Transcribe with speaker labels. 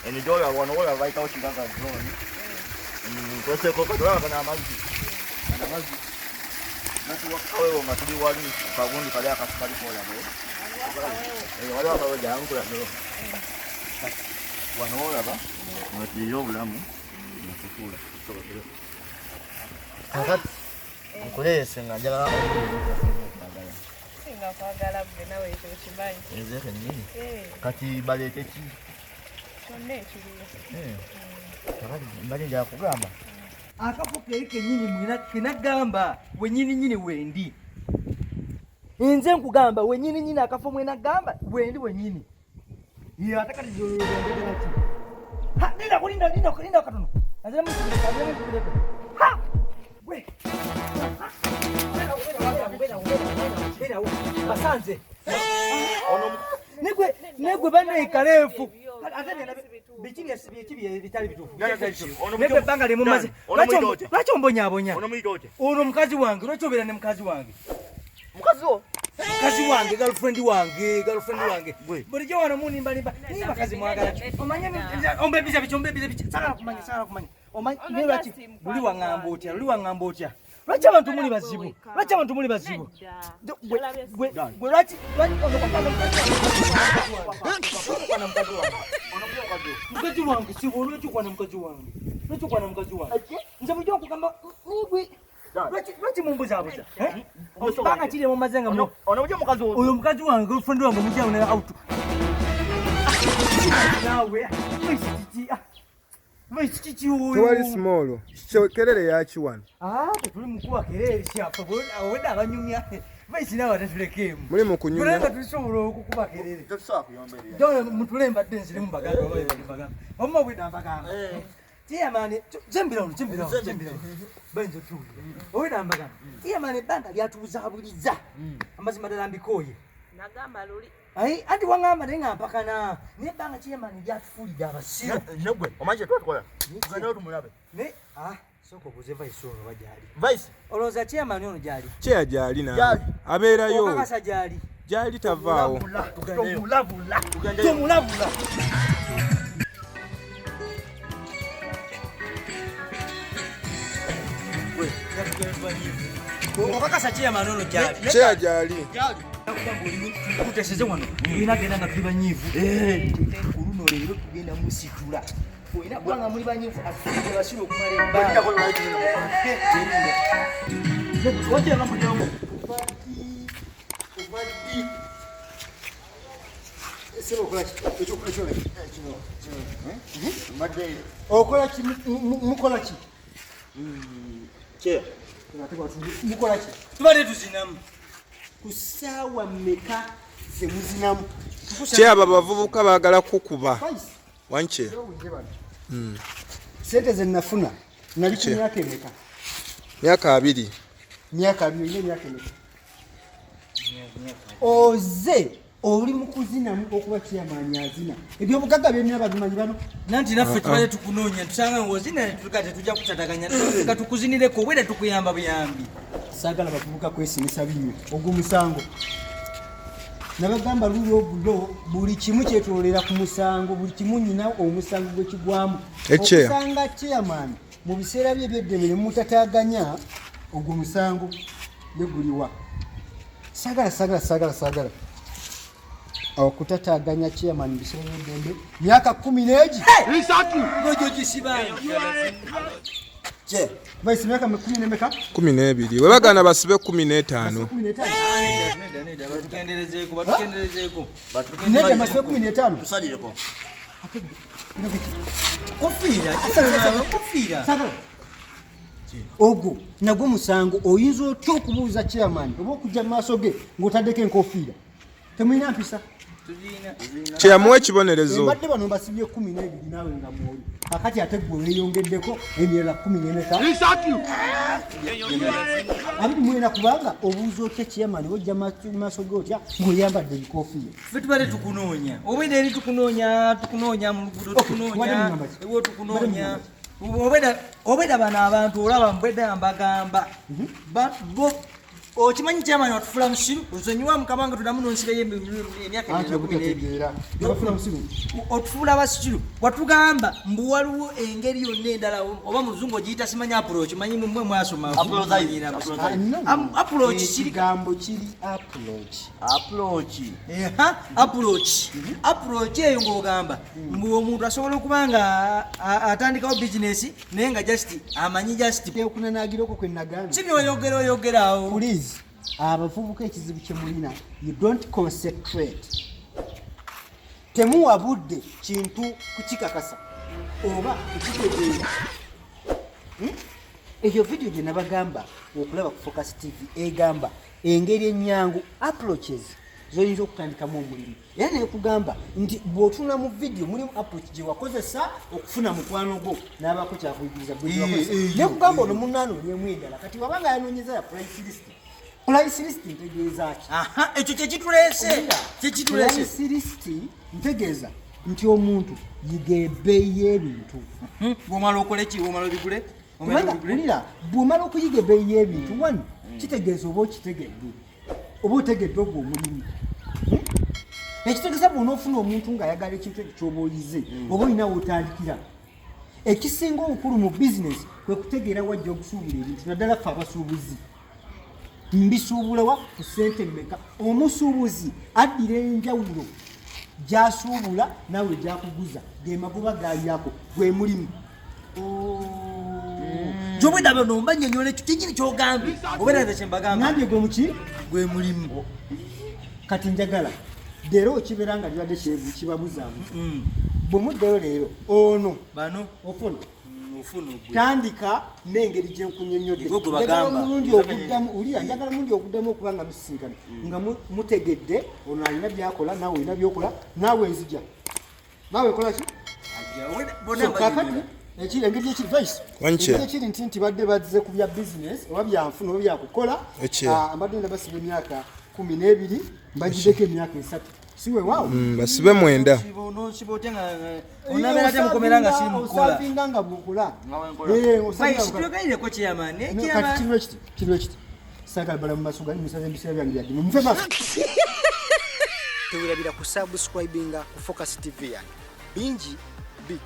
Speaker 1: Eni dola wanola baita ochinganga drone. Kwese ko kadwala kana amazi. Kana amazi. Natu wakawewo matuli wali kagundi kale akasukali kola bo. Wale wakawewo jangu la do. Wanola ba. Matuli obulamu. Nakufula. Akati nkulese ngajala singa kwagala bwe nawe ekyo kimanyi ezeke nini kati balete ki kyonna ekiriyo kakati mbali nja kugamba akafo keike nyini mwina kinagamba wenyini wendi nze nkugamba wenyini akafo mwina gamba wendi wenyini ye atakati zolondera ki ha linda katono azema mkuleka ha we basanze negwe bane kalefu bikibi bitali bitufu negwe banga limu maze lwacho mbonyabonya ono mukazi wange lwacho obera ne mukazi wange mukazi wange girlfriend wange bulijjo wano munimba ni bakazi mwagala omanye ombebiza bicho sala kumanya omanye lwaki buli wangamba otya lwaki abantu muli bazibu gwe lwaki mukazi wange sibo lwekikwana mukazi wange nze bujja okugamba nigwe lwaki mumbuzabuza banga kiri mumazenga oyo mukazi wange girlfriend wange mujaona out nawe
Speaker 2: tewali small kelele yaki wano
Speaker 1: tuli mukuba kelele kyafa owedde abanyumya baisina batatulekemu
Speaker 2: muli mukunyumya
Speaker 1: tulisobola okukuba kelele mutule mbadde nzirimu bagamba omuma bwedda mbagamba tiyamani jembirawo benzo tuli owedda mbagamba tiyamani ebbanga lyatubuzabuliza amazima ddala mbikooye nagamba luli anti wangamba naye nga mpakana naye ebbanga kyemani lyatufulidde abasiru negwe omanye twatukola tugenda tumulabe soko buze vice ono wajali vice olowooza kyemani ono gyali
Speaker 2: kyeya gyali nawe abeerayo
Speaker 1: okakasa gyali
Speaker 2: tavaawo
Speaker 1: tomulabula okakasa kyemani ono gyali
Speaker 2: kyeya gyali
Speaker 1: kuteseze wano ina genda nga tuli banyiivu kuluno leero tugenda musitula oyina kubanga muli banyiivu atuge basira okumala mukolaki tubadde tuzinamu kusaawa mmeka ze muzinamu
Speaker 2: kyaba bavubuka baagala kukuba wanche
Speaker 3: sente ze nafuna nali ku myaka emeka
Speaker 2: myaka 2
Speaker 3: emeka oze oli mu kuzinamu okuba kyamaanyi azina ebyobugagga byonna babimanyi bano
Speaker 1: nanti naffe tubale tukunoonya tusanga ng'ozina tukate tujja kutataganya ka tukuzinireko obweda tukuyamba buyambi
Speaker 3: saagala bavubuka kwesimisa binnyo ogw'omusango nabagamba luli obulo buli kimu kyetolera ku musango buli kimu nyina omusango gwekigwamu okusanga chairman mu biseera bye ebyeddembe mutataganya ogwo musango yeguliwa sagala okutataganya chairman mu biseera by'eddembe myaka 10
Speaker 1: ngojo kisibanga
Speaker 3: vice myaka 10 nemeka
Speaker 2: 12 webagana basibe 15
Speaker 1: batukenderezeeko
Speaker 3: nende masibe 15
Speaker 1: tusalireko kofiira
Speaker 3: ogwo nagwo musango oyinza otya okubuuza chairman oba okujja mu maaso ge ng'otaddeko enkofiira temulina mpisa
Speaker 2: kyeyamuwa ekibonerezo
Speaker 3: badde bano basibye 12 naawe nga mwoli akati ate gwe weeyongedeko emirala 10 abiri mwena kubanga obuuza otya chairman ojja maaso ge otya ng'oyambadde enkofiira
Speaker 1: ffe tubadde tukunoonya obwedda eri tukunoonya mu luguudo tukunoonya ewo tukunoonya obwedda bano abantu olaba mbwedda mbagamba bo Okimanyi chairman watufula musiru uzonyiwa mukabanga tudamunonsika yembe emyaka
Speaker 3: 12 yabafula musiru
Speaker 1: otufula basiru watugamba mbu waliwo engeri yonna endala oba mu luzungu ogiyita simanya approach manyi mwe mwasoma approach kiri
Speaker 3: gambo kiri
Speaker 1: approach eyo ng'ogamba mbu omuntu asobola okuba nga atandikawo business naye nga just amanyi just
Speaker 3: okunanaagirako kwe nagambye
Speaker 1: si byoyogeraawo
Speaker 3: please abavubuka ekizibu kye mulina you don't concentrate temuwa budde kintu kukikakasa oba kukitegeera eyo video gye nabagamba okulaba ku Focus TV egamba engeri ennyangu approaches zoyinza okutandikamu omulimu era nekugamba nti bw'otunula mu video mulimu approach gye wakozesa okufuna mukwano gwo n'abaako kyakuyigiriza nekugamba ono munaano olyemu endala kati wabanga yanoonyeza ya price list ntegeeza ki
Speaker 1: ekyo kyekituleese
Speaker 3: price list ntegeeza nti omuntu yiga ebbeeyi y'ebintu
Speaker 1: bw'omala okola ki bw'omala obigule
Speaker 3: ulira bw'omala okuyiga ebbeeyi y'ebintu wano kitegeeza oba okitegedde oba otegedde ogwo omulimu ekitegeeza bw'onaofuna omuntu ng'ayagala ekintu ekyo ky'oba olize oba olina wootandikira ekisinga obukulu mu bizinesi kwe kutegeera wajja okusuubula ebintu naddala ffe abasuubuzi mbisuubula wa ku ssente mmeka omusuubuzi addira enjawulo gy'asuubula nawe gyakuguza ge magoba gaalyako gwe mulimu
Speaker 1: gyobwedaba nomba nnyonnyola ekyo kyenyini ky'ogambye obeera kyembagamba
Speaker 3: nambye gwe muki
Speaker 1: gwe mulimu
Speaker 3: kati njagala leero okibeera nga libadde kibabuzaamu bwe muddeyo leero ono
Speaker 1: bano
Speaker 3: ofuna tandika n'engeri gye nkunnyonnyodde njagala mulungi okuddamu okuba nga musisinkana nga mutegedde ono alina byakola naawe olina byokola naawe enzija naawe nkola ki engeri ekiri nti badde bazze ku bya bizinesi oba byanfuna oba byakukola mbadde ndabasiba emyaka 12 mbagiddeko emyaka 3 siwe waawo
Speaker 2: basibe 9
Speaker 3: osavinga nga bwokola kiriwo ekiti sagala bala mu maaso gali musaza ebiseera byange byaddimu muve maaso tewerabira ku subscribinga ku Focus TV yange bingi bijja